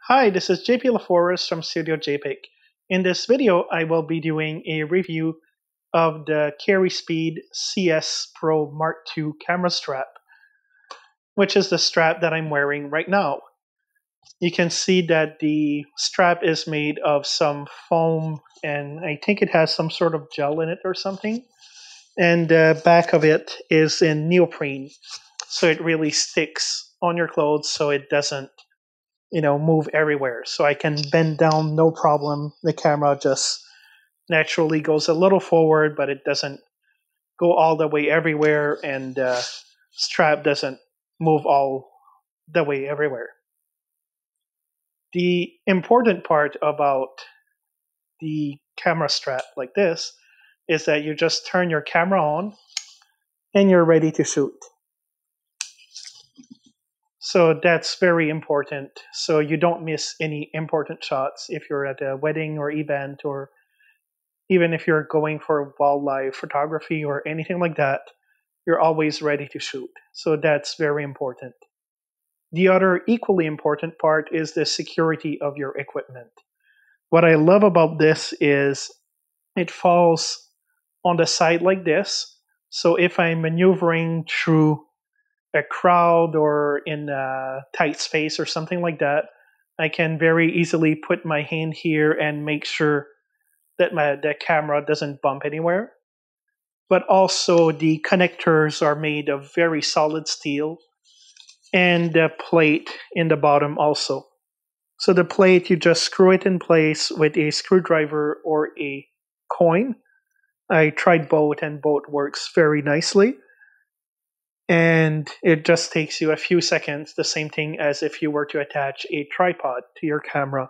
Hi, this is JP LaForest from Studio JPEG. In this video, I will be doing a review of the Carry Speed CS Pro Mark II camera strap, which is the strap that I'm wearing right now. You can see that the strap is made of some foam, and I think it has some sort of gel in it or something. And the back of it is in neoprene, so it really sticks on your clothes so it doesn't move everywhere. So I can bend down no problem. The camera just naturally goes a little forward, but it doesn't go all the way everywhere, and the strap doesn't move all the way everywhere. The important part about the camera strap like this is that you just turn your camera on and you're ready to shoot. So that's very important. So you don't miss any important shots if you're at a wedding or event, or even if you're going for wildlife photography or anything like that, you're always ready to shoot. So that's very important. The other equally important part is the security of your equipment. What I love about this is it falls on the side like this. So if I'm maneuvering through a crowd or in a tight space or something like that, I can very easily put my hand here and make sure that the camera doesn't bump anywhere. But also the connectors are made of very solid steel, and the plate in the bottom also. So the plate, you just screw it in place with a screwdriver or a coin. I tried both and both works very nicely. And it just takes you a few seconds, the same thing as if you were to attach a tripod to your camera.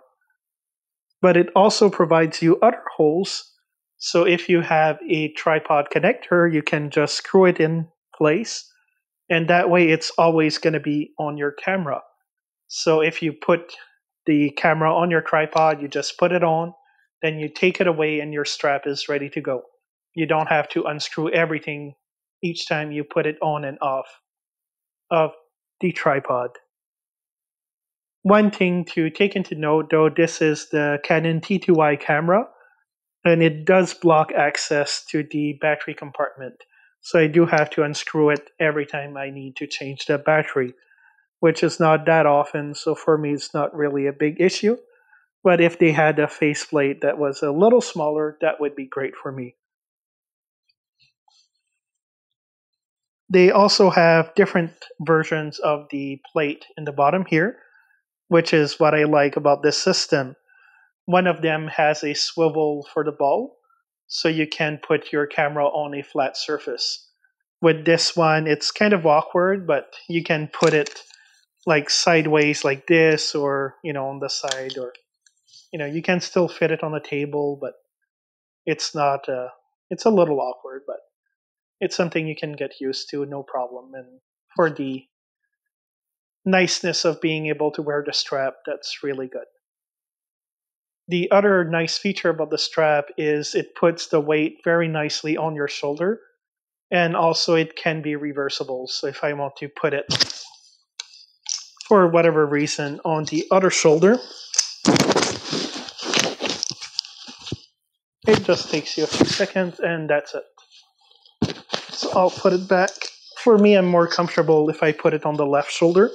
But it also provides you other holes. So if you have a tripod connector, you can just screw it in place, and that way it's always going to be on your camera. So if you put the camera on your tripod, you just put it on, then you take it away and your strap is ready to go. You don't have to unscrew everything each time you put it on and off of the tripod. One thing to take into note, though, this is the Canon T2i camera, and it does block access to the battery compartment. So I do have to unscrew it every time I need to change the battery, which is not that often, so for me it's not really a big issue. But if they had a faceplate that was a little smaller, that would be great for me. They also have different versions of the plate in the bottom here, which is what I like about this system. One of them has a swivel for the ball, so you can put your camera on a flat surface. With this one, it's kind of awkward, but you can put it like sideways like this, or on the side, or you can still fit it on the table, but it's not it's a little awkward, but it's something you can get used to, no problem. And for the niceness of being able to wear the strap, that's really good. The other nice feature about the strap is it puts the weight very nicely on your shoulder, and also it can be reversible. So if I want to put it, for whatever reason, on the other shoulder, it just takes you a few seconds and that's it. So I'll put it back. For me, I'm more comfortable if I put it on the left shoulder.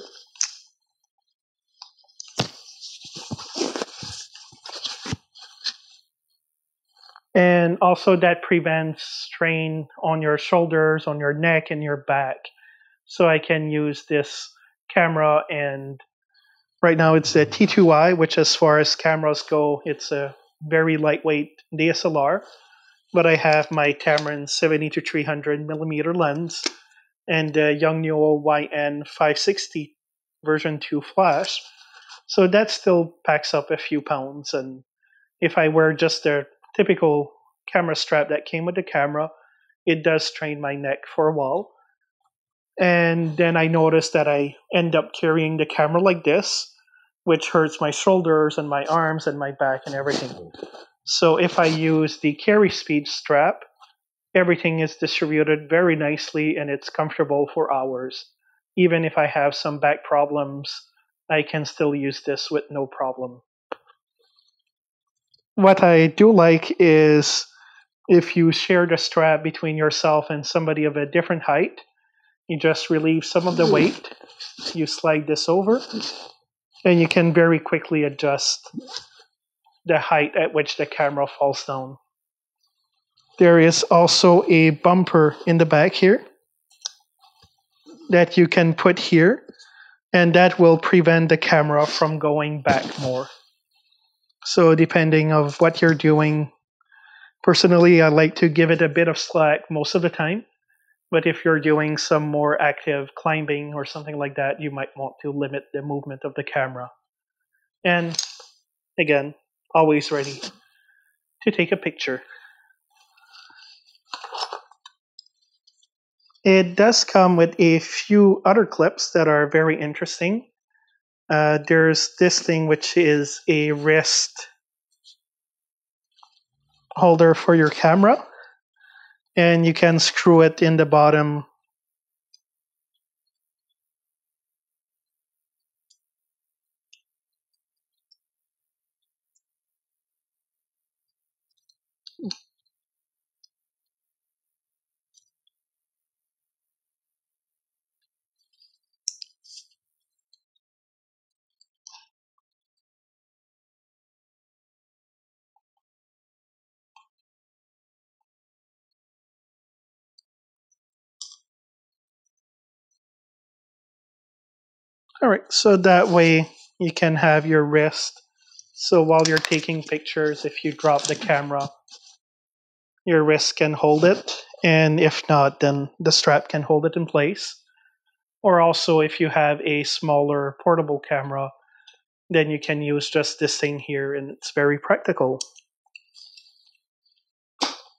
And also that prevents strain on your shoulders, on your neck, and your back. So I can use this camera, and right now it's a T2i, which as far as cameras go, it's a very lightweight DSLR. But I have my Tamron 70 to 300 millimeter lens and the Yongnuo YN560 version 2 flash. So that still packs up a few pounds, and if I wear just the typical camera strap that came with the camera, it does strain my neck for a while. And then I noticed that I end up carrying the camera like this, which hurts my shoulders and my arms and my back and everything. So if I use the Carry Speed strap, everything is distributed very nicely and it's comfortable for hours. Even if I have some back problems, I can still use this with no problem. What I do like is if you share the strap between yourself and somebody of a different height, you just relieve some of the weight. You slide this over, and you can very quickly adjust the height at which the camera falls down. There is also a bumper in the back here that you can put here, and that will prevent the camera from going back more. So depending on what you're doing, personally, I like to give it a bit of slack most of the time. But if you're doing some more active climbing or something like that, you might want to limit the movement of the camera. And again, always ready to take a picture. It does come with a few other clips that are very interesting. There's this thing which is a wrist holder for your camera, and you can screw it in the bottom. All right, so that way you can have your wrist. So while you're taking pictures, if you drop the camera, your wrist can hold it. And if not, then the strap can hold it in place. Or also, if you have a smaller portable camera, then you can use just this thing here, and it's very practical.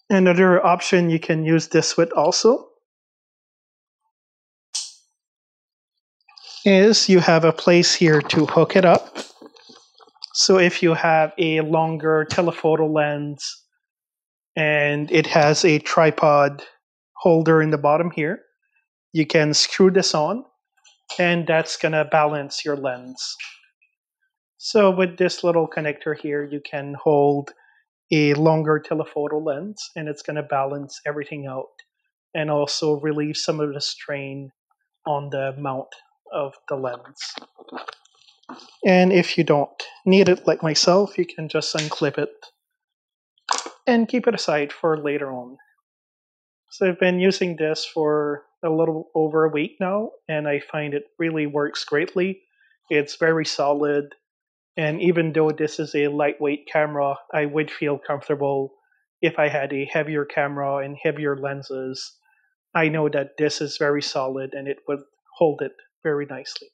Another option you can use this with also is you have a place here to hook it up. So if you have a longer telephoto lens and it has a tripod holder in the bottom here, you can screw this on, and that's going to balance your lens. So with this little connector here, you can hold a longer telephoto lens, and it's going to balance everything out and also relieve some of the strain on the mount of the lens. And if you don't need it like myself, you can just unclip it and keep it aside for later on. So I've been using this for a little over a week now, and I find it really works greatly. It's very solid, and even though this is a lightweight camera, I would feel comfortable if I had a heavier camera and heavier lenses. I know that this is very solid and it would hold it very nicely.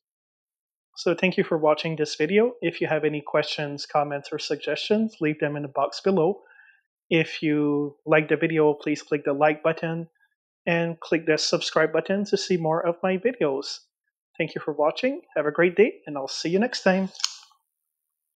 So thank you for watching this video. If you have any questions, comments, or suggestions, leave them in the box below. If you like the video, please click the like button and click the subscribe button to see more of my videos. Thank you for watching. Have a great day, and I'll see you next time.